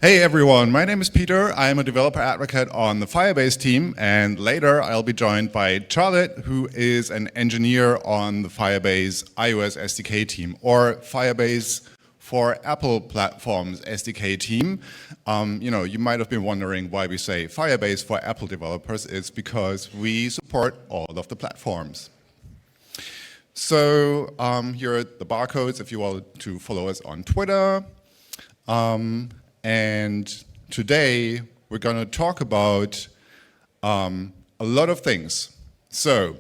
Hey everyone, my name is Peter. I am a developer advocate on the Firebase team, and later I'll be joined by Charlotte, who is an engineer on the Firebase iOS SDK team, or Firebase for Apple platforms SDK team. You might have been wondering why we say Firebase for Apple developers. It's because we support all of the platforms. So here are the barcodes if you want to follow us on Twitter. And today we're going to talk about a lot of things. So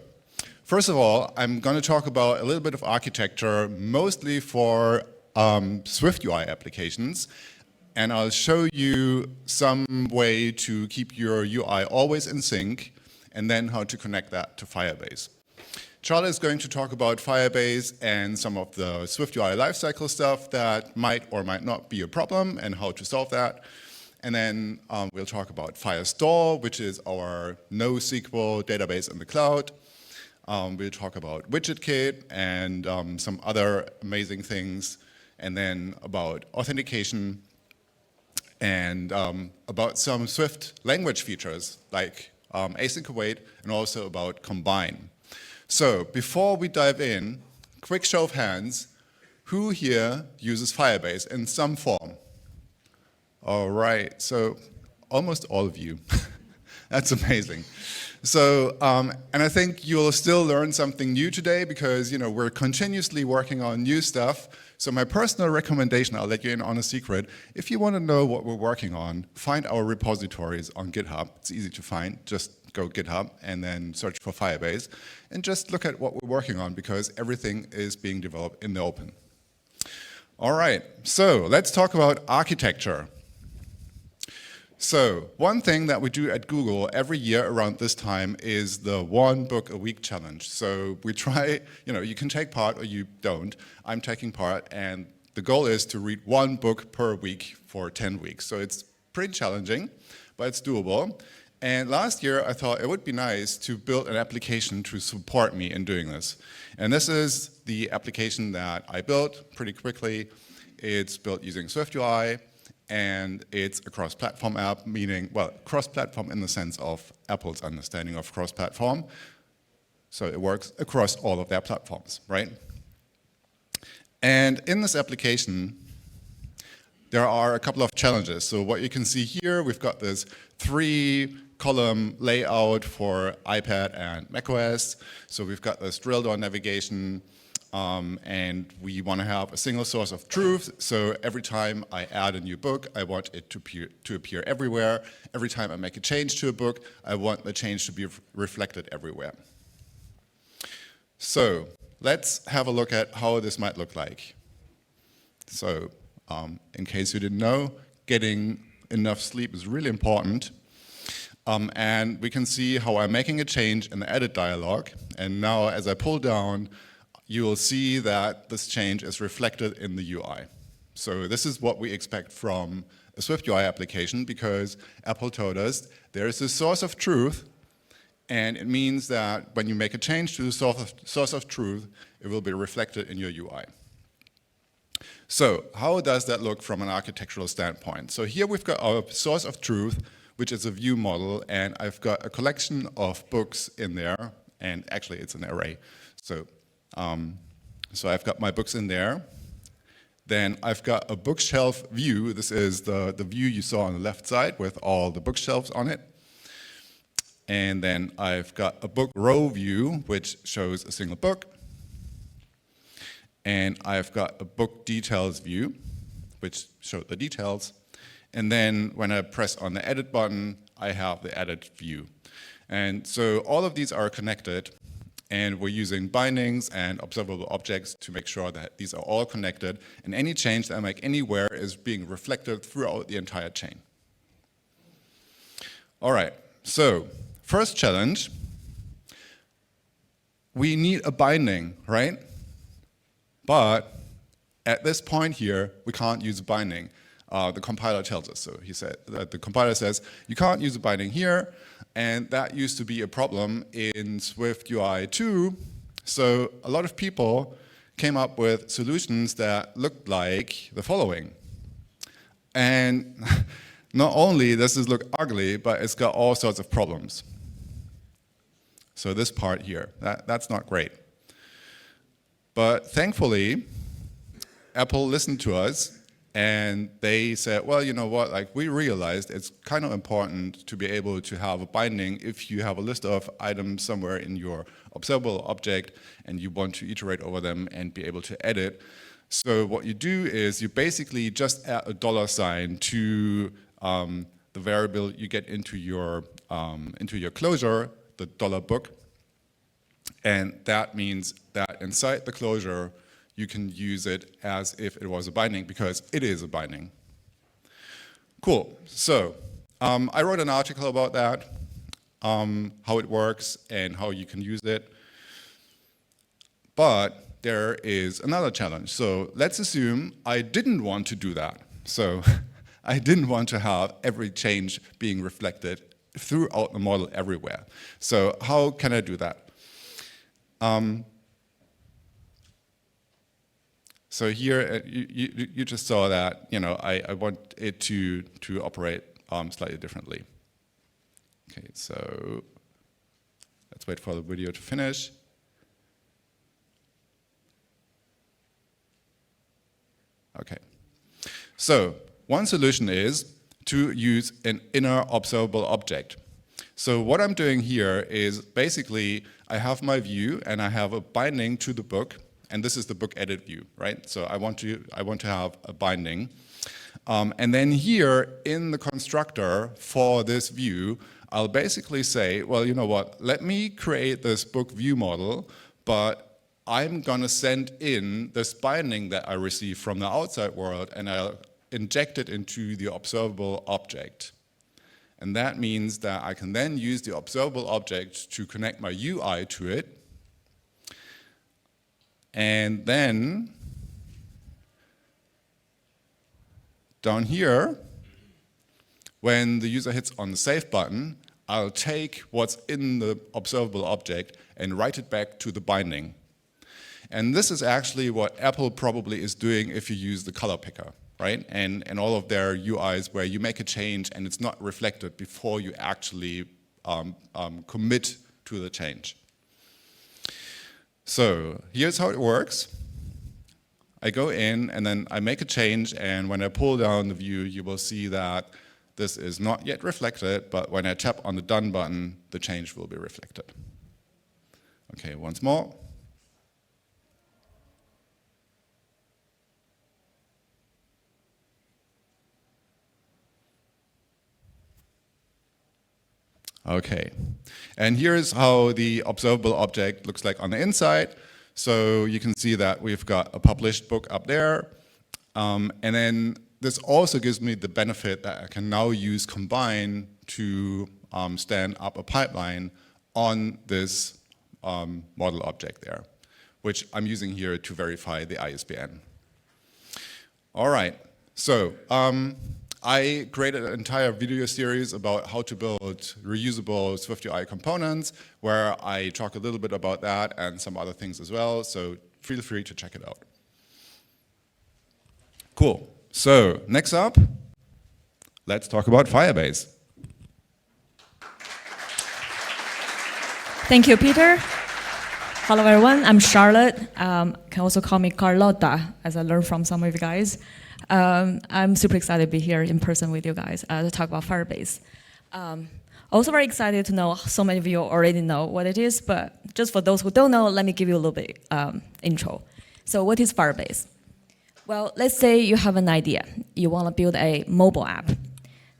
first of all, I'm going to talk about a little bit of architecture, mostly for SwiftUI applications. And I'll show you some way to keep your UI always in sync, and then how to connect that to Firebase. Charlotte is going to talk about Firebase and some of the SwiftUI lifecycle stuff that might or might not be a problem and how to solve that. And then we'll talk about Firestore, which is our NoSQL database in the cloud. We'll talk about WidgetKit and some other amazing things. And then about authentication and about some Swift language features like async await, and also about combine. So before we dive in, quick show of hands, who here uses Firebase in some form? All right, so almost all of you. That's amazing. So, and I think you'll still learn something new today because, we're continuously working on new stuff. So my personal recommendation, I'll let you in on a secret, if you want to know what we're working on, find our repositories on GitHub. It's easy to find. Just go GitHub and then search for Firebase and just look at what we're working on because everything is being developed in the open. All right, so let's talk about architecture. So one thing that we do at Google every year around this time is the 1 book a week challenge. So we try, you can take part or you don't. I'm taking part, and the goal is to read 1 book per week for 10 weeks. So it's pretty challenging, but it's doable. And last year, I thought it would be nice to build an application to support me in doing this. And this is the application that I built pretty quickly. It's built using SwiftUI, and it's a cross-platform app, meaning, well, cross-platform in the sense of Apple's understanding of cross-platform. So it works across all of their platforms, right? And in this application, there are a couple of challenges. So what you can see here, we've got this 3-column layout for iPad and macOS. So we've got this drill down navigation, and we want to have a single source of truth. So every time I add a new book, I want it to appear everywhere. Every time I make a change to a book, I want the change to be reflected everywhere. So let's have a look at how this might look like. So in case you didn't know, getting enough sleep is really important. And we can see how I'm making a change in the edit dialog. And now as I pull down, you will see that this change is reflected in the UI. So this is what we expect from a SwiftUI application because Apple told us there is a source of truth, and it means that when you make a change to the source of truth, it will be reflected in your UI. So how does that look from an architectural standpoint? So here we've got our source of truth, which is a view model, and I've got a collection of books in there, and actually it's an array. So I've got my books in there. Then I've got a bookshelf view. This is the view you saw on the left side with all the bookshelves on it. And then I've got a book row view, which shows a single book. And I've got a book details view, which shows the details. And then when I press on the edit button, I have the edit view. And so all of these are connected. And we're using bindings and observable objects to make sure that these are all connected, and any change that I make anywhere is being reflected throughout the entire chain. All right, so first challenge, we need a binding, right? But at this point here, we can't use a binding. The compiler tells us so. The compiler says, you can't use a binding here, and that used to be a problem in SwiftUI 2. So a lot of people came up with solutions that looked like the following. And not only does this look ugly, but it's got all sorts of problems. So this part here, that's not great. But thankfully, Apple listened to us, and they said, well, you know what, like we realized it's kind of important to be able to have a binding if you have a list of items somewhere in your observable object and you want to iterate over them and be able to edit. So what you do is you basically just add a $ to the variable you get into your closure, the $book. And that means that inside the closure, you can use it as if it was a binding, because it is a binding. Cool. So I wrote an article about that, how it works and how you can use it. But there is another challenge. So let's assume I didn't want to do that. So I didn't want to have every change being reflected throughout the model everywhere. So how can I do that? So here you just saw that, you know, I want it to operate slightly differently. Okay, so let's wait for the video to finish. Okay, so one solution is to use an inner observable object. So what I'm doing here is basically I have my view and I have a binding to the book, and this is the book edit view, right? So I want to have a binding. And then here in the constructor for this view, I'll basically say, well, you know what, let me create this book view model, but I'm gonna send in this binding that I receive from the outside world, and I'll inject it into the observable object. And that means that I can then use the observable object to connect my UI to it. And then down here, when the user hits on the save button, I'll take what's in the observable object and write it back to the binding. And this is actually what Apple probably is doing if you use the color picker, right? And all of their UIs where you make a change and it's not reflected before you actually commit to the change. So here's how it works. I go in and then I make a change, and when I pull down the view, you will see that this is not yet reflected, but when I tap on the done button, the change will be reflected. Okay, once more. Okay, and here's how the observable object looks like on the inside. So you can see that we've got a published book up there. And then this also gives me the benefit that I can now use Combine to stand up a pipeline on this model object there, which I'm using here to verify the ISBN. All right, so I created an entire video series about how to build reusable SwiftUI components, where I talk a little bit about that and some other things as well, so feel free to check it out. Cool. So next up, let's talk about Firebase. Thank you, Peter. Hello, everyone. I'm Charlotte. Can also call me Carlotta, as I learned from some of you guys. I'm super excited to be here in person with you guys to talk about Firebase. Also very excited to know so many of you already know what it is, but just for those who don't know, let me give you a little bit intro. So what is Firebase? Well, let's say you have an idea. You want to build a mobile app.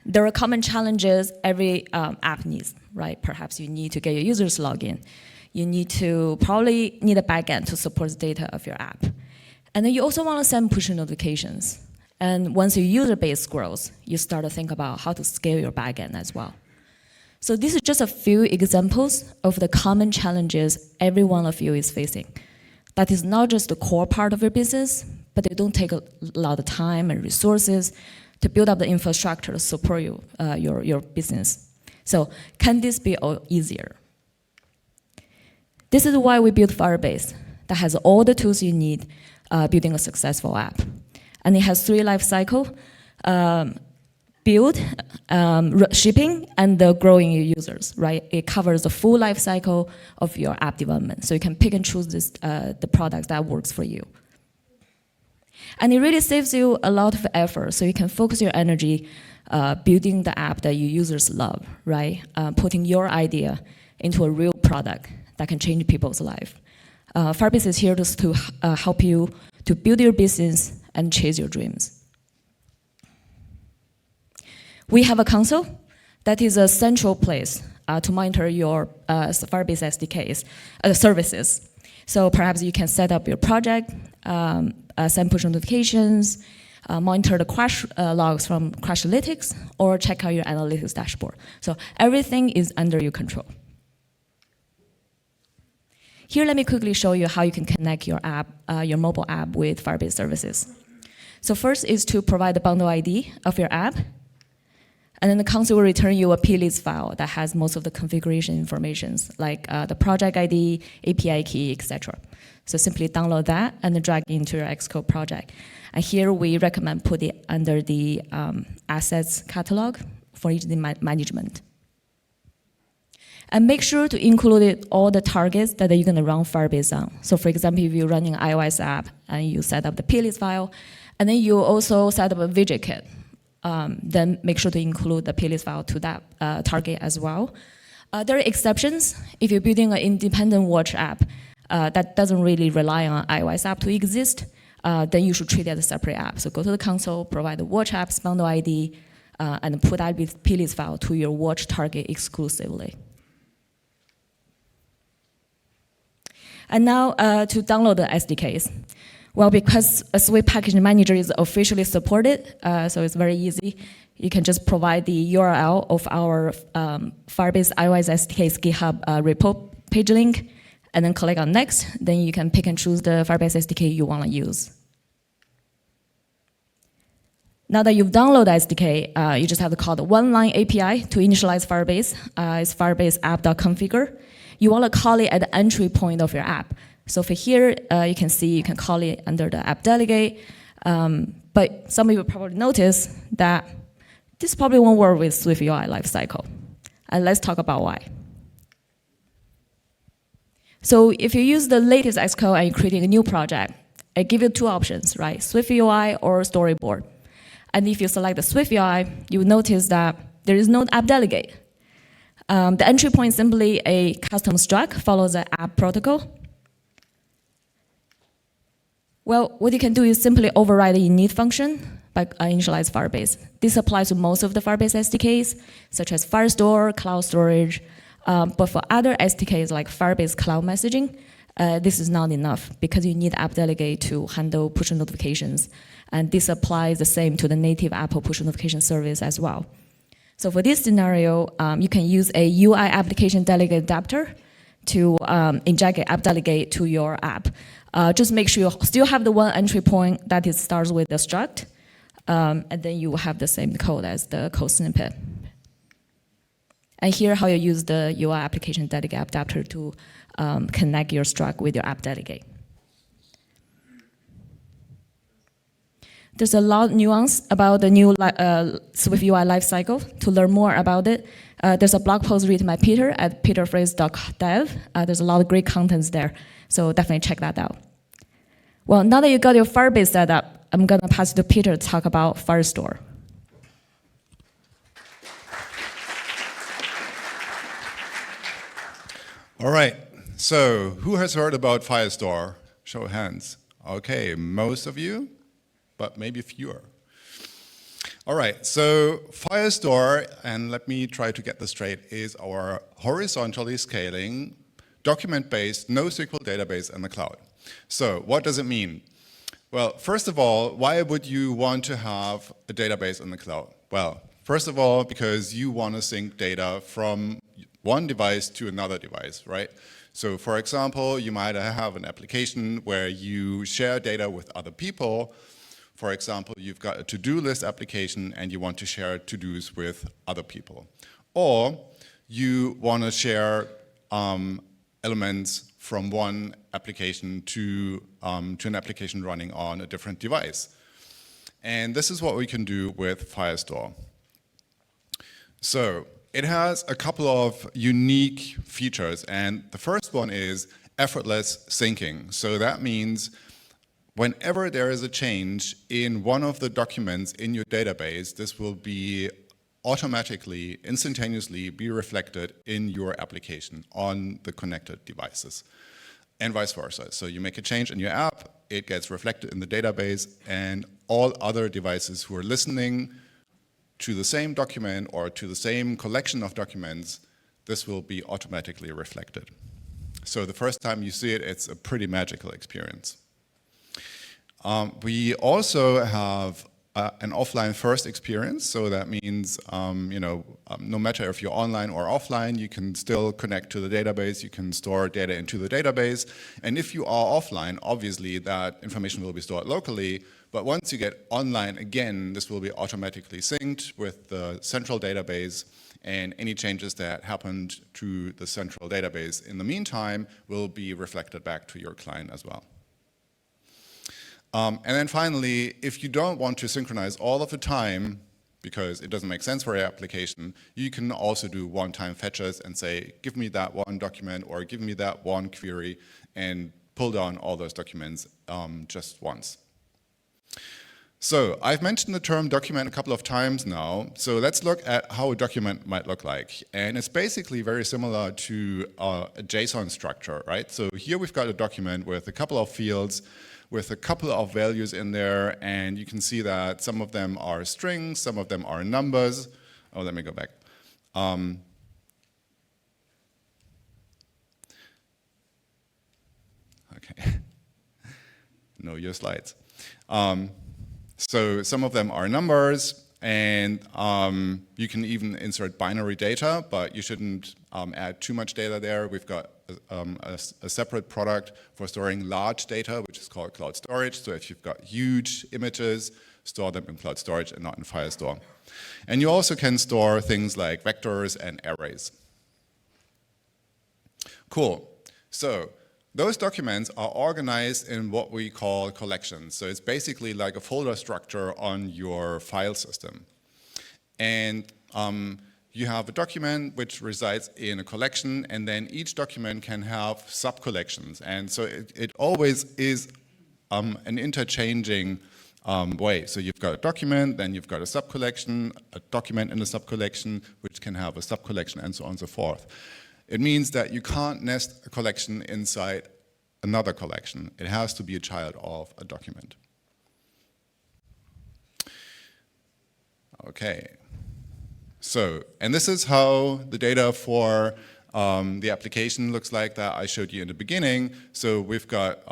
There are common challenges every app needs, right? Perhaps you need to get your users logged in. You probably need a backend to support the data of your app. And then you also want to send push notifications. And once your user base grows, you start to think about how to scale your backend as well. So this is just a few examples of the common challenges every one of you is facing. That is not just the core part of your business, but they don't take a lot of time and resources to build up the infrastructure to support your business. So can this be easier? This is why we built Firebase, that has all the tools you need building a successful app. And it has 3 life cycles. build, shipping, and the growing your users, right? It covers the full life cycle of your app development. So you can pick and choose the product that works for you. And it really saves you a lot of effort, so you can focus your energy building the app that your users love, right? Putting your idea into a real product that can change people's life. Firebase is here to help you to build your business and chase your dreams. We have a console that is a central place to monitor your Firebase SDKs, services. So perhaps you can set up your project, send push notifications, monitor the crash logs from Crashlytics, or check out your analytics dashboard. So everything is under your control. Here, let me quickly show you how you can connect your app, your mobile app with Firebase services. So first is to provide the bundle ID of your app. And then the console will return you a plist file that has most of the configuration information, like the project ID, API key, etc. So simply download that and then drag it into your Xcode project. And here we recommend put it under the assets catalog for easy management. And make sure to include all the targets that you're going to run Firebase on. So for example, if you're running an iOS app and you set up the plist file, and then you also set up a WidgetKit, then make sure to include the plist file to that target as well. There are exceptions. If you're building an independent watch app that doesn't really rely on iOS app to exist, then you should treat it as a separate app. So go to the console, provide the watch app's bundle ID, and put that with plist file to your watch target exclusively. And now to download the SDKs. Well, because a Swift Package Manager is officially supported, so it's very easy. You can just provide the URL of our Firebase iOS SDK's GitHub repo page link, and then click on Next. Then you can pick and choose the Firebase SDK you want to use. Now that you've downloaded the SDK, you just have to call the one-line API to initialize Firebase. It's Firebase app.configure. You want to call it at the entry point of your app. So for here, you can see you can call it under the app delegate. But some of you probably notice that this probably won't work with SwiftUI lifecycle. And let's talk about why. So if you use the latest Xcode and you're creating a new project, it gives you two options, right? SwiftUI or Storyboard. And if you select the SwiftUI, you will notice that there is no app delegate. The entry point is simply a custom struct, follows the app protocol. Well, what you can do is simply override the init function by initialize Firebase. This applies to most of the Firebase SDKs, such as Firestore, Cloud Storage. But for other SDKs like Firebase Cloud Messaging, this is not enough because you need app delegate to handle push notifications. And this applies the same to the native Apple push notification service as well. So for this scenario, you can use a UI application delegate adapter to inject an app delegate to your app. Just make sure you still have the one entry point that it starts with the struct, and then you will have the same code as the code snippet. And here how you use the UI application delegate adapter to connect your struct with your app delegate. There's a lot of nuance about the new SwiftUI lifecycle. To learn more about it, there's a blog post written by Peter at peterfriese.dev. There's a lot of great contents there, so definitely check that out. Well, now that you got your Firebase set up, I'm going to pass it to Peter to talk about Firestore. All right, so who has heard about Firestore? Show of hands. Okay, most of you, but maybe fewer. All right, so Firestore, and let me try to get this straight, is our horizontally scaling, document-based, NoSQL database in the cloud. So what does it mean? Well, first of all, why would you want to have a database in the cloud? Well, first of all, because you want to sync data from one device to another device, right? So for example, you might have an application where you share data with other people. For example, you've got a to-do list application and you want to share to-dos with other people. Or you want to share elements from one application to an application running on a different device. And this is what we can do with Firestore. So it has a couple of unique features, and the first one is effortless syncing. So that means whenever there is a change in one of the documents in your database, this will be automatically, instantaneously be reflected in your application on the connected devices, and vice versa. So you make a change in your app, it gets reflected in the database, and all other devices who are listening to the same document or to the same collection of documents, this will be automatically reflected. So the first time you see it, it's a pretty magical experience. We also have an offline first experience, so that means no matter if you're online or offline, you can still connect to the database, you can store data into the database, and if you are offline, obviously that information will be stored locally, but once you get online again, this will be automatically synced with the central database, and any changes that happened to the central database in the meantime will be reflected back to your client as well. And then finally, if you don't want to synchronize all of the time, because it doesn't make sense for your application, you can also do one-time fetches and say, give me that one document or give me that one query, and pull down all those documents just once. So I've mentioned the term document a couple of times now, so let's look at how a document might look like. And it's basically very similar to a JSON structure, right? So here we've got a document with a couple of fields, with a couple of values in there, and you can see that some of them are strings, some of them are numbers. Oh, let me go back. Okay, know your slides. So some of them are numbers, and you can even insert binary data, but you shouldn't add too much data there. We've got a separate product for storing large data, which is called cloud storage. So if you've got huge images, store them in cloud storage and not in Firestore. And you also can store things like vectors and arrays. Cool. So those documents are organized in what we call collections. So it's basically like a folder structure on your file system. And you have a document which resides in a collection, and then each document can have sub-collections. And so it always is an interchanging way. So you've got a document, then you've got a sub-collection, a document in a sub-collection, which can have a sub-collection, and so on and so forth. It means that you can't nest a collection inside another collection. It has to be a child of a document. Okay. So, and this is how the data for the application looks like that I showed you in the beginning. So we've got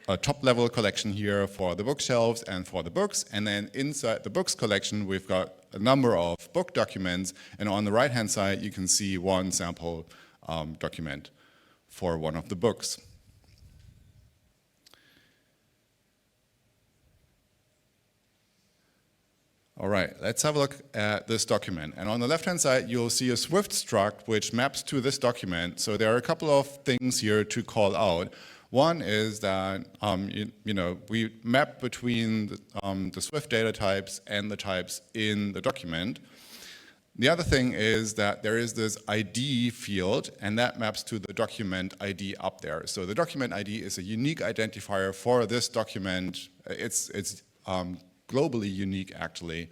a top-level collection here for the bookshelves and for the books, and then inside the books collection, we've got a number of book documents, and on the right-hand side, you can see one sample document for one of the books. All right, let's have a look at this document. And on the left-hand side, you'll see a Swift struct which maps to this document. So there are a couple of things here to call out. One is that we map between the Swift data types and the types in the document. The other thing is that there is this ID field, and that maps to the document ID up there. So the document ID is a unique identifier for this document. It's globally unique, actually,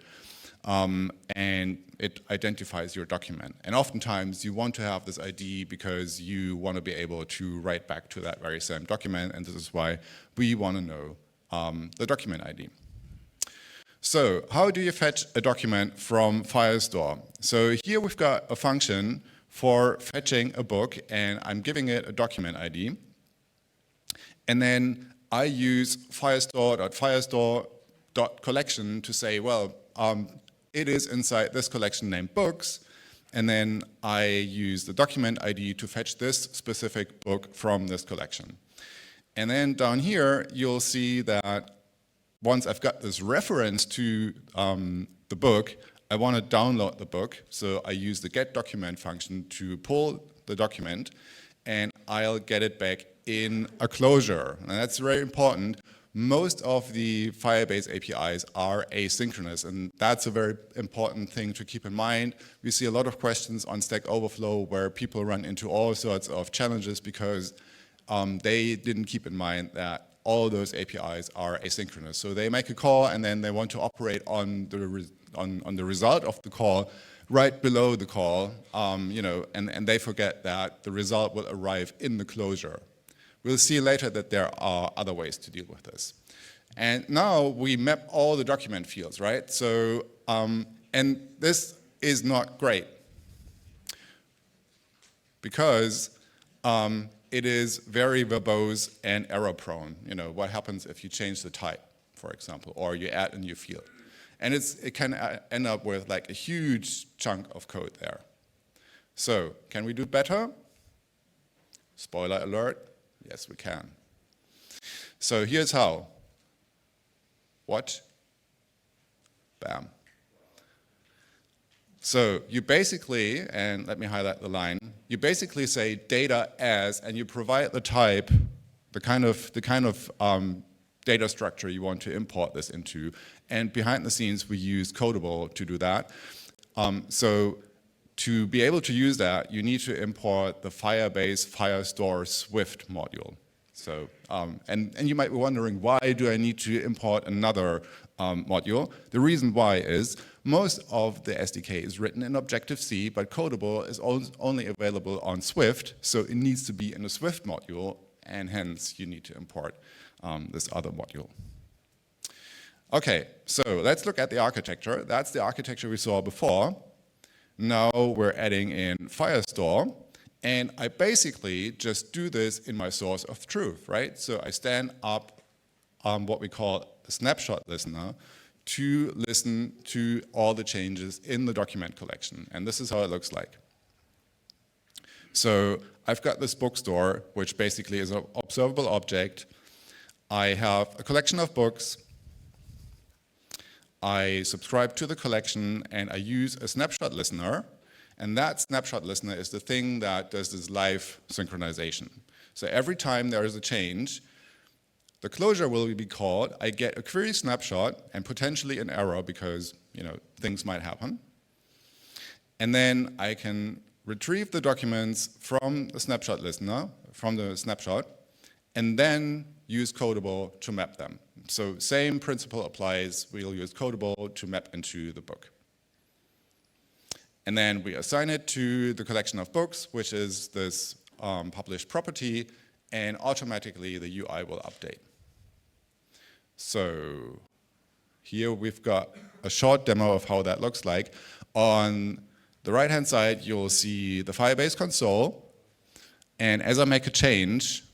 and it identifies your document. And oftentimes, you want to have this ID because you want to be able to write back to that very same document, and this is why we want to know the document ID. So how do you fetch a document from Firestore? So here we've got a function for fetching a book, and I'm giving it a document ID. And then I use firestore.firestore.collection to say, well, it is inside this collection named books, and then I use the document ID to fetch this specific book from this collection. And then down here, you'll see that once I've got this reference to the book, I want to download the book, so I use the getDocument function to pull the document, and I'll get it back in a closure. And that's very important. Most of the Firebase APIs are asynchronous, and that's a very important thing to keep in mind. We see a lot of questions on Stack Overflow where people run into all sorts of challenges because they didn't keep in mind that all those APIs are asynchronous. So they make a call and then they want to operate on the result of the call right below the call, and they forget that the result will arrive in the closure. We'll see later that there are other ways to deal with this. And now we map all the document fields, right? So, and this is not great because it is very verbose and error prone. What happens if you change the type, for example, or you add a new field? And it can end up with like a huge chunk of code there. So, can we do better? Spoiler alert. Yes, we can. So here's how. What? Bam. So you basically, and let me highlight the line, you basically say data as, and you provide the type, the kind of data structure you want to import this into. And behind the scenes, we use Codable to do that. So to be able to use that, you need to import the Firebase Firestore Swift module. So, and you might be wondering, why do I need to import another module? The reason why is most of the SDK is written in Objective-C, but Codable is only available on Swift, so it needs to be in a Swift module, and hence you need to import this other module. Okay, so let's look at the architecture. That's the architecture we saw before. Now we're adding in Firestore, and I basically just do this in my source of truth, right? So I stand up what we call a snapshot listener to listen to all the changes in the document collection, and this is how it looks like. So I've got this bookstore, which basically is an observable object. I have a collection of books. I subscribe to the collection and I use a snapshot listener, and that snapshot listener is the thing that does this live synchronization. So every time there is a change, the closure will be called, I get a query snapshot and potentially an error because things might happen. And then I can retrieve the documents from the snapshot listener, from the snapshot, and then use Codable to map them. So same principle applies. We'll use Codable to map into the book. And then we assign it to the collection of books, which is this published property, and automatically the UI will update. So here we've got a short demo of how that looks like. On the right-hand side, you'll see the Firebase console, and as I make a change,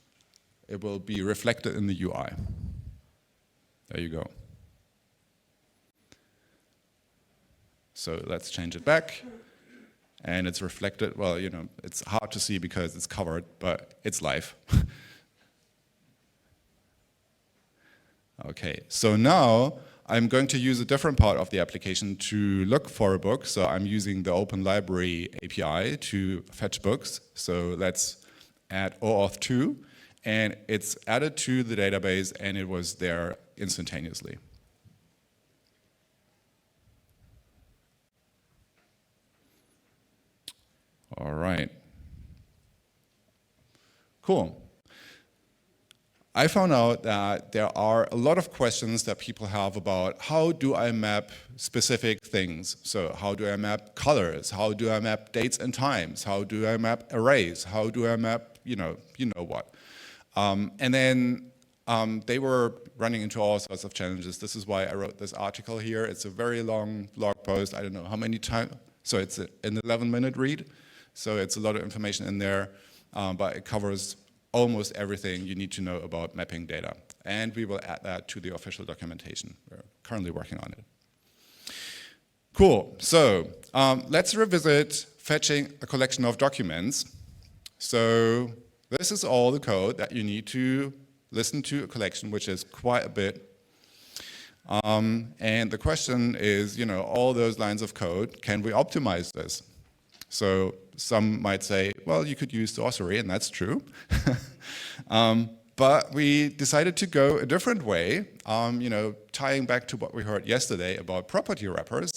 it will be reflected in the UI. There you go. So let's change it back. And it's reflected, well, it's hard to see because it's covered, but it's live. Okay, so now I'm going to use a different part of the application to look for a book. So I'm using the Open Library API to fetch books. So let's add OAuth2. And it's added to the database, and it was there instantaneously. All right. Cool. I found out that there are a lot of questions that people have about how do I map specific things. So how do I map colors? How do I map dates and times? How do I map arrays? How do I map, you know what? And then they were running into all sorts of challenges. This is why I wrote this article here. It's a very long blog post. I don't know how many times. So it's an 11-minute read. So it's a lot of information in there, but it covers almost everything you need to know about mapping data. And we will add that to the official documentation. We're currently working on it. Cool. So let's revisit fetching a collection of documents. So this is all the code that you need to listen to a collection, which is quite a bit. And the question is, all those lines of code, can we optimize this? So some might say, well, you could use sorcery, and that's true. But we decided to go a different way, tying back to what we heard yesterday about property wrappers.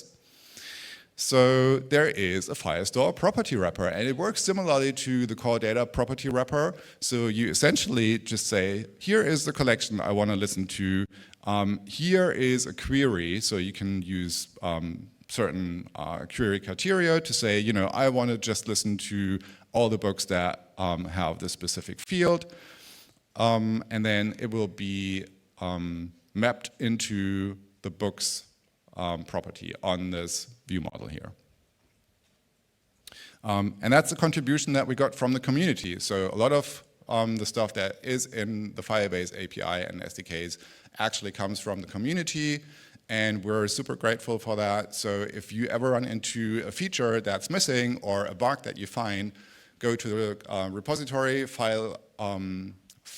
So there is a Firestore property wrapper, and it works similarly to the core data property wrapper. So you essentially just say, here is the collection I want to listen to. Here is a query, so you can use certain query criteria to say, I want to just listen to all the books that have this specific field. And then it will be mapped into the books property on this view model here. And that's a contribution that we got from the community. So a lot of the stuff that is in the Firebase API and SDKs actually comes from the community, and we're super grateful for that. So if you ever run into a feature that's missing or a bug that you find, go to the repository, file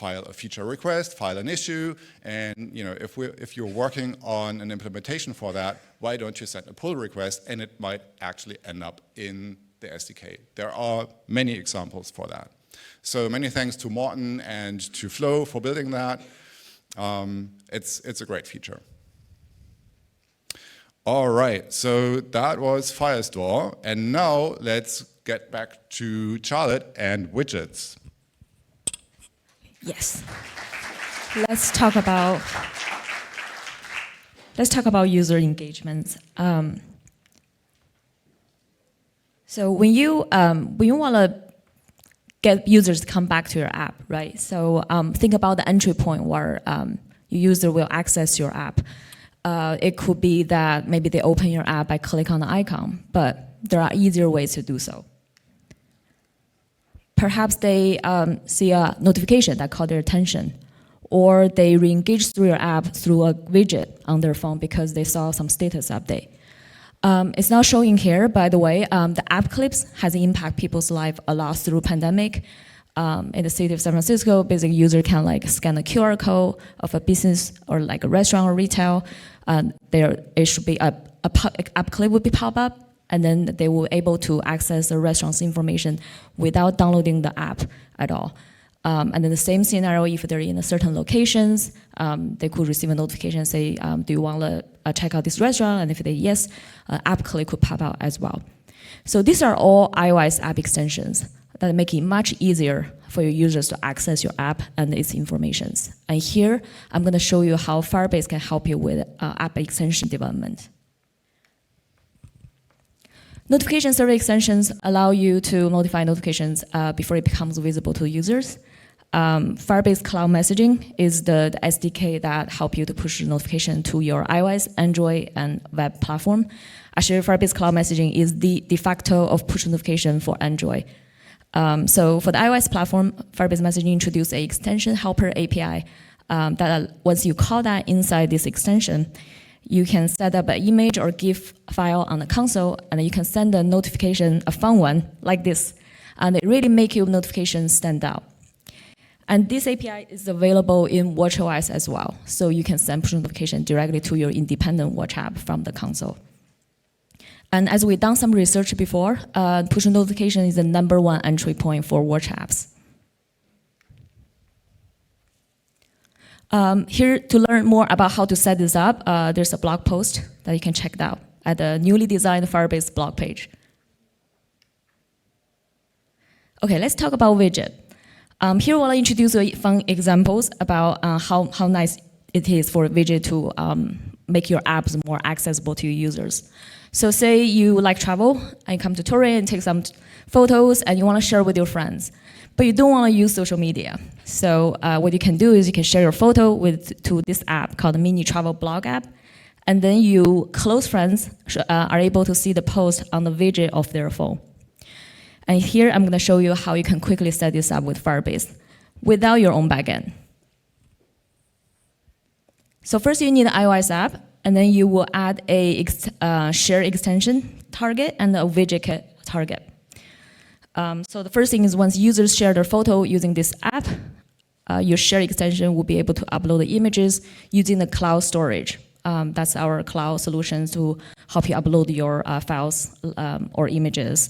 a feature request, file an issue, and if you're working on an implementation for that, why don't you send a pull request, and it might actually end up in the SDK. There are many examples for that. So many thanks to Morten and to Flo for building that. It's a great feature. All right, so that was Firestore, and now let's get back to Charlotte and widgets. Yes. Let's talk about user engagement. So when you want to get users to come back to your app, right? So think about the entry point where your user will access your app. It could be that maybe they open your app by clicking on the icon, but there are easier ways to do so. Perhaps they see a notification that caught their attention, or they re-engage through your app through a widget on their phone because they saw some status update. It's not showing here, by the way. The app clips has impacted people's life a lot through pandemic. In the city of San Francisco, basically user can scan a QR code of a business or a restaurant or retail. It should be app clip would be pop up, and then they will able to access the restaurant's information without downloading the app at all. And then the same scenario, if they're in a certain locations, they could receive a notification say, do you want to check out this restaurant? And if they yes, app clip could pop out as well. So these are all iOS app extensions that make it much easier for your users to access your app and its informations. And here, I'm going to show you how Firebase can help you with app extension development. Notification server extensions allow you to notify notifications before it becomes visible to users. Firebase Cloud Messaging is the SDK that help you to push notification to your iOS, Android, and web platform. Actually, Firebase Cloud Messaging is the de facto of push notification for Android. So for the iOS platform, Firebase Messaging introduced an extension helper API that once you call that inside this extension, you can set up an image or GIF file on the console, and you can send a notification, a fun one, like this. And it really makes your notifications stand out. And this API is available in watchOS as well. So you can send push notification directly to your independent watch app from the console. And as we've done some research before, push notification is the #1 entry point for watch apps. Here, to learn more about how to set this up, there's a blog post that you can check out at the newly designed Firebase blog page. Okay, let's talk about widget. Here, I want to introduce fun examples about how nice it is for widget to make your apps more accessible to your users. So say you like travel, and you come to Turin and take some photos, and you want to share with your friends. But you don't want to use social media. So what you can do is you can share your photo to this app called the Mini Travel Blog app. And then your close friends are able to see the post on the widget of their phone. And here I'm going to show you how you can quickly set this up with Firebase without your own backend. So first you need an iOS app, and then you will add a share extension target and a WidgetKit target. So the first thing is once users share their photo using this app, your share extension will be able to upload the images using the cloud storage. That's our cloud solution to help you upload your files or images.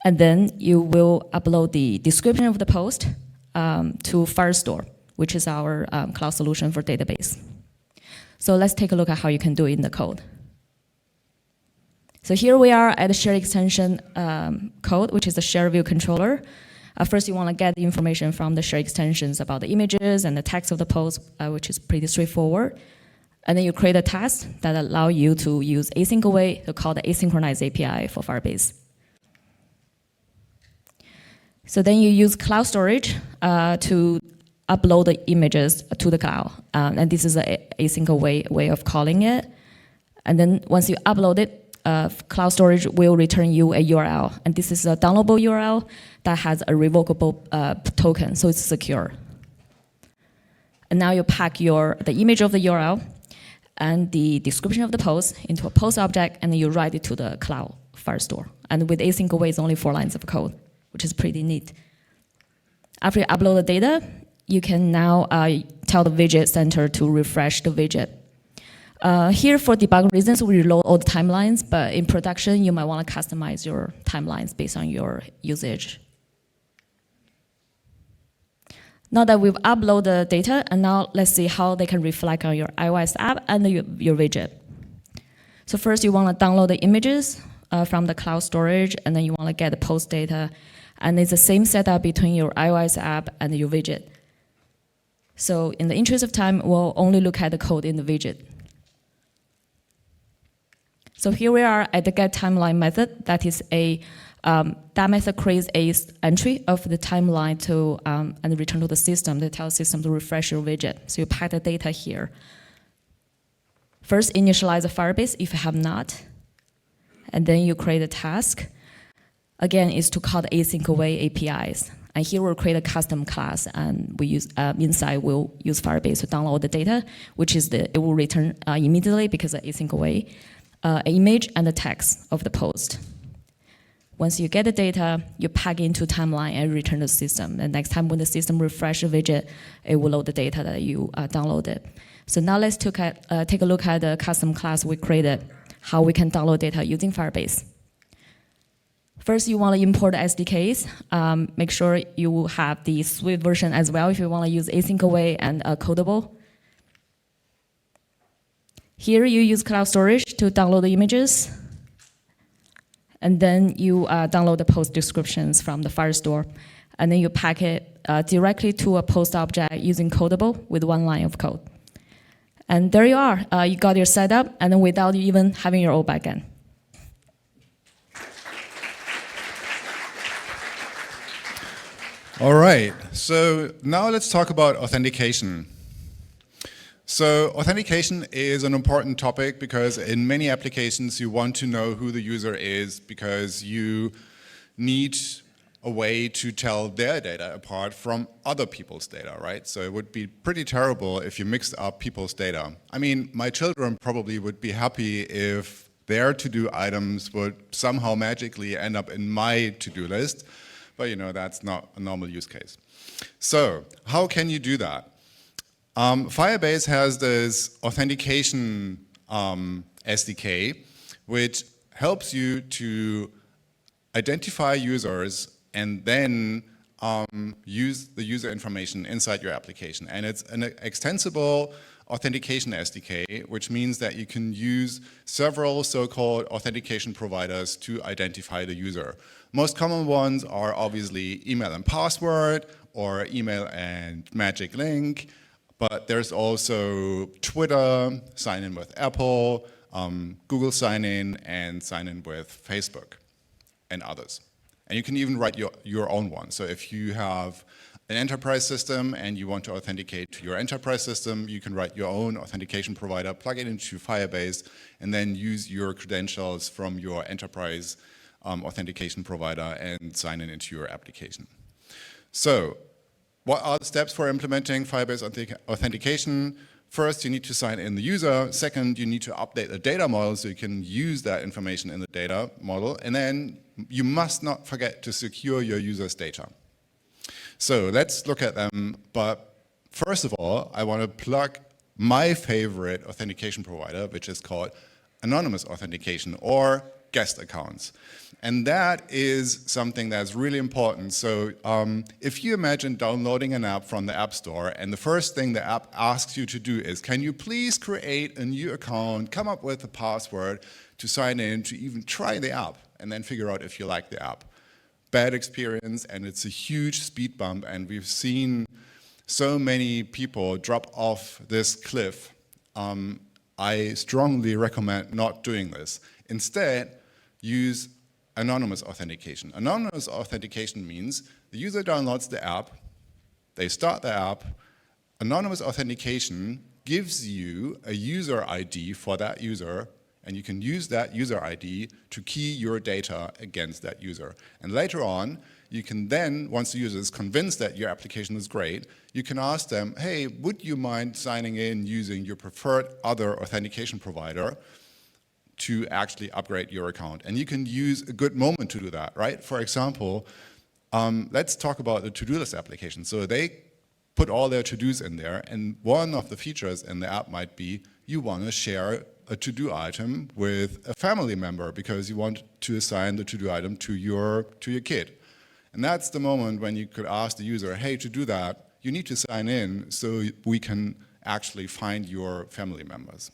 And then you will upload the description of the post to Firestore, which is our cloud solution for database. So let's take a look at how you can do it in the code. So here we are at the shared extension code, which is the share view controller. First, you want to get the information from the shared extensions about the images and the text of the post, which is pretty straightforward. And then you create a task that allow you to use async away to call the asynchronous API for Firebase. So then you use cloud storage to upload the images to the cloud. And this is an async away way of calling it. And then once you upload it, cloud storage will return you a URL. And this is a downloadable URL that has a revocable token, so it's secure. And now you pack the image of the URL and the description of the post into a post object, and then you write it to the Cloud Firestore. And with async away, it's only 4 lines of code, which is pretty neat. After you upload the data, you can now tell the widget center to refresh the widget. Here, for debug reasons, we reload all the timelines, but in production, you might want to customize your timelines based on your usage. Now that we've uploaded the data, and now let's see how they can reflect on your iOS app and your widget. So first, you want to download the images from the cloud storage, and then you want to get the post data. And it's the same setup between your iOS app and your widget. So in the interest of time, we'll only look at the code in the widget. So here we are at the get timeline method. That is that method creates a entry of the timeline to and return to the system to tell the system to refresh your widget. So you pack the data here. First, initialize a Firebase if you have not, and then you create a task. Again, is to call the async away APIs. And here we'll create a custom class, and we use inside we'll use Firebase to download the data, which is it will return immediately because of async away. An image and the text of the post. Once you get the data, you pack into timeline and return to the system. And next time when the system refreshes the widget, it will load the data that you downloaded. So now let's take a look at the custom class we created, how we can download data using Firebase. First, you want to import the SDKs. Make sure you have the Swift version as well if you want to use async away and Codable. Here you use cloud storage to download the images. And then you download the post descriptions from the Firestore. And then you pack it directly to a post object using Codable with 1 line of code. And there you are. You got your setup, and then without even having your own backend. All right, so now let's talk about authentication. So authentication is an important topic because in many applications you want to know who the user is because you need a way to tell their data apart from other people's data, right? So it would be pretty terrible if you mixed up people's data. I mean, my children probably would be happy if their to-do items would somehow magically end up in my to-do list, but you know, that's not a normal use case. So how can you do that? Firebase has this authentication SDK, which helps you to identify users and then use the user information inside your application. And it's an extensible authentication SDK, which means that you can use several so-called authentication providers to identify the user. Most common ones are obviously email and password, or email and magic link, but there's also Twitter, sign in with Apple, Google sign in, and sign in with Facebook, and others. And you can even write your own one. So if you have an enterprise system and you want to authenticate to your enterprise system, you can write your own authentication provider, plug it into Firebase, and then use your credentials from your enterprise authentication provider and sign in into your application. So what are the steps for implementing Firebase authentication? First, you need to sign in the user. Second, you need to update the data model so you can use that information in the data model. And then you must not forget to secure your user's data. So let's look at them. But first of all, I want to plug my favorite authentication provider, which is called anonymous authentication, or guest accounts. And that is something that's really important. So if you imagine downloading an app from the App Store, and the first thing the app asks you to do is, can you please create a new account, come up with a password to sign in, to even try the app, and then figure out if you like the app. Bad experience, and it's a huge speed bump, and we've seen so many people drop off this cliff. I strongly recommend not doing this. Instead, use anonymous authentication. Anonymous authentication means the user downloads the app, they start the app. Anonymous authentication gives you a user ID for that user, and you can use that user ID to key your data against that user. And later on, you can then, once the user is convinced that your application is great, you can ask them, hey, would you mind signing in using your preferred other authentication provider to actually upgrade your account? And you can use a good moment to do that, right? For example, let's talk about the to-do list application. So they put all their to-dos in there, and one of the features in the app might be you want to share a to-do item with a family member because you want to assign the to-do item to your kid. And that's the moment when you could ask the user, hey, to do that, you need to sign in so we can actually find your family members.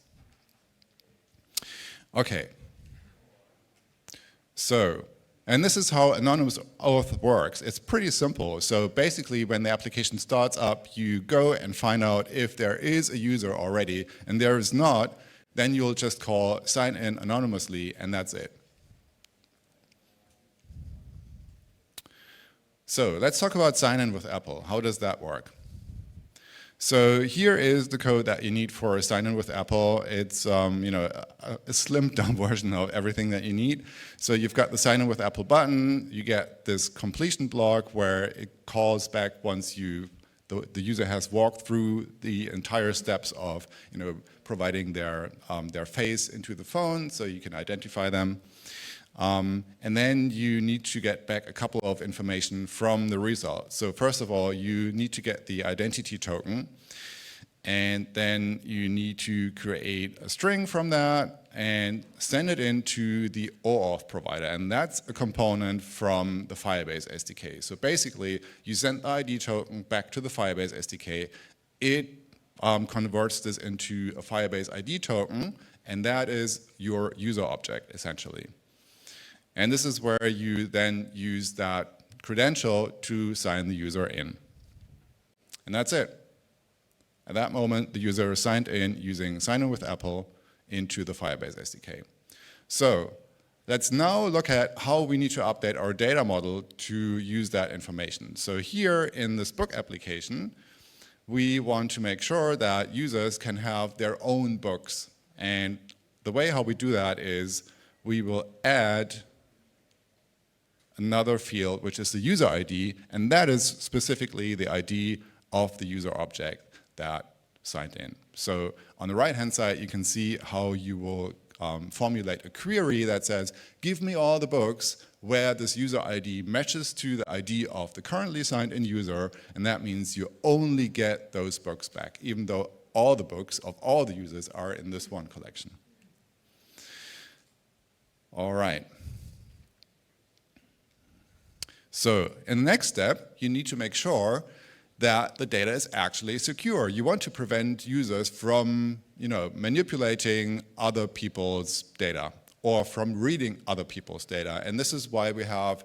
Okay. So, and this is how anonymous auth works. It's pretty simple. So basically, when the application starts up, you go and find out if there is a user already, and there is not, then you'll just call sign in anonymously, and that's it. So let's talk about sign-in with Apple. How does that work? So here is the code that you need for a sign-in with Apple. It's a slimmed-down version of everything that you need. So you've got the sign-in with Apple button. You get this completion block where it calls back once the user has walked through the entire steps of providing their face into the phone, so you can identify them. And then you need to get back a couple of information from the result. So first of all, you need to get the identity token, and then you need to create a string from that and send it into the OAuth provider, and that's a component from the Firebase SDK. So basically, you send the ID token back to the Firebase SDK. It converts this into a Firebase ID token, and that is your user object, essentially. And this is where you then use that credential to sign the user in. And that's it. At that moment, the user is signed in using sign in with Apple into the Firebase SDK. So let's now look at how we need to update our data model to use that information. So here in this book application, we want to make sure that users can have their own books. And the way how we do that is we will add another field, which is the user ID, and that is specifically the ID of the user object that signed in. So on the right-hand side, you can see how you will formulate a query that says, give me all the books where this user ID matches to the ID of the currently signed in user, and that means you only get those books back, even though all the books of all the users are in this one collection. All right. So in the next step, you need to make sure that the data is actually secure. You want to prevent users from manipulating other people's data or from reading other people's data. And this is why we have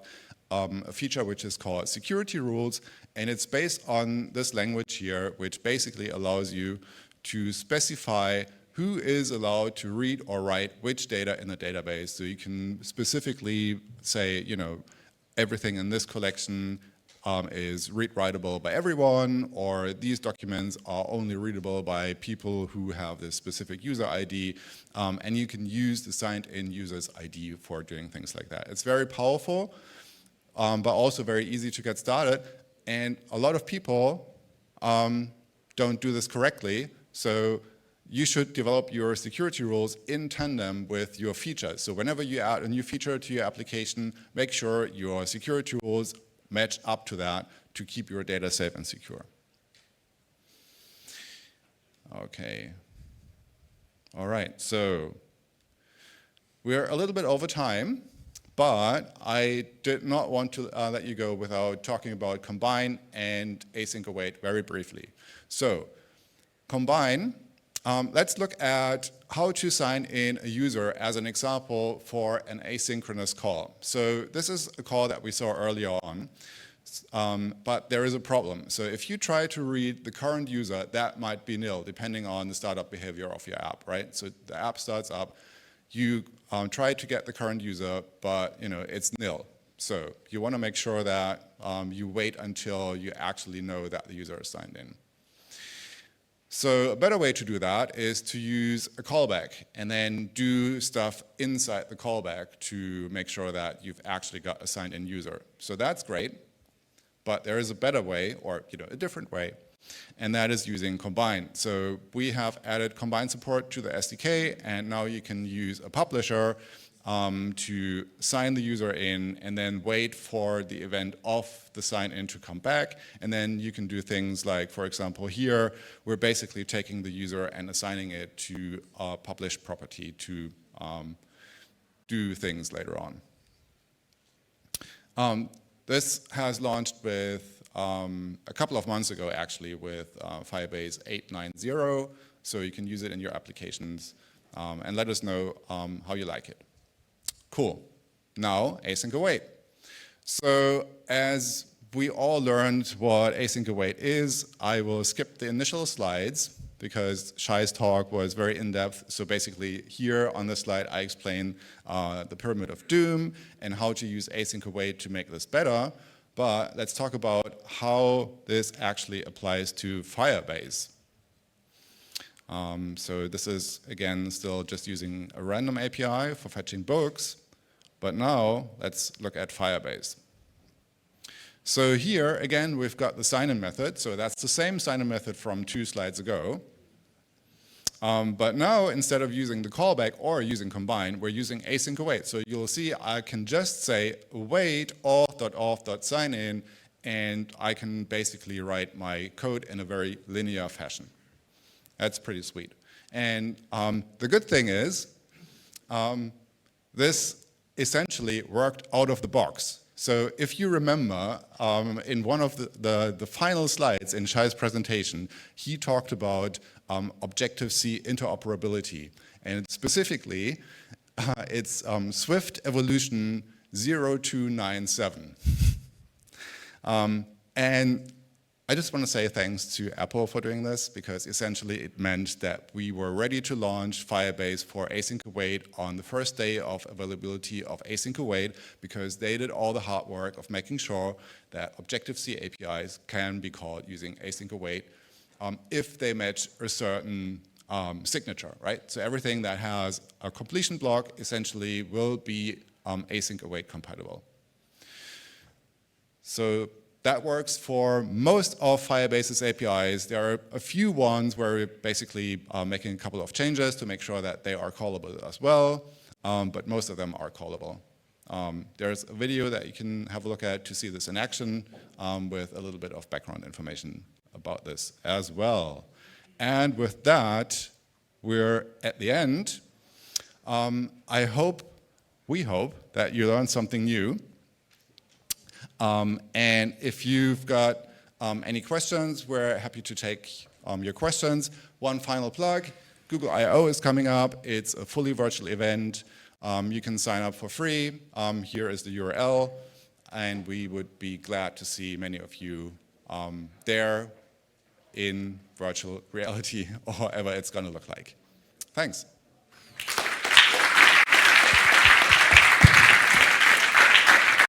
a feature which is called security rules, and it's based on this language here, which basically allows you to specify who is allowed to read or write which data in the database. So you can specifically say, everything in this collection is read-writable by everyone, or these documents are only readable by people who have this specific user ID, and you can use the signed-in user's ID for doing things like that. It's very powerful, but also very easy to get started, and a lot of people don't do this correctly, so you should develop your security rules in tandem with your features. So whenever you add a new feature to your application, make sure your security rules match up to that to keep your data safe and secure. Okay. All right, so We're a little bit over time, but I did not want to let you go without talking about combine and async await very briefly. So combine, let's look at how to sign in a user as an example for an asynchronous call. So this is a call that we saw earlier on, but there is a problem. So if you try to read the current user, that might be nil, depending on the startup behavior of your app, right? So the app starts up, you try to get the current user, but it's nil. So you want to make sure that you wait until you actually know that the user is signed in. So a better way to do that is to use a callback and then do stuff inside the callback to make sure that you've actually got a signed in user. So that's great, but there is a better way, or a different way, and that is using combine. So we have added combine support to the SDK, and now you can use a publisher to sign the user in and then wait for the event of the sign in to come back. And then you can do things like, for example, here, we're basically taking the user and assigning it to a published property to do things later on. This has launched with a couple of months ago, actually, with Firebase 8.9.0. So you can use it in your applications and let us know how you like it. Cool. Now, async await. So as we all learned what async await is, I will skip the initial slides because Shai's talk was very in-depth. So basically, here on this slide, I explain the pyramid of doom and how to use async await to make this better. But let's talk about how this actually applies to Firebase. So this is, again, still just using a random API for fetching books. But now, let's look at Firebase. So here, again, we've got the sign-in method. So that's the same sign-in method from 2 slides ago. But now, instead of using the callback or using combine, we're using async await. So you'll see I can just say await auth.auth.signin, and I can basically write my code in a very linear fashion. That's pretty sweet. And the good thing is, this essentially worked out of the box. So if you remember, in one of the final slides in Shai's presentation, he talked about Objective-C interoperability. And specifically, it's Swift Evolution 0297. And I just want to say thanks to Apple for doing this, because essentially it meant that we were ready to launch Firebase for async await on the first day of availability of async await, because they did all the hard work of making sure that Objective-C APIs can be called using async await if they match a certain signature, right? So everything that has a completion block essentially will be async await compatible. So that works for most of Firebase's APIs. There are a few ones where we're basically making a couple of changes to make sure that they are callable as well, but most of them are callable. There's a video that you can have a look at to see this in action with a little bit of background information about this as well. And with that, we're at the end. We hope that you learned something new. And if you've got any questions, we're happy to take your questions. One final plug, Google I/O is coming up. It's a fully virtual event. You can sign up for free. Here is the URL. And we would be glad to see many of you there in virtual reality, or whatever it's going to look like. Thanks.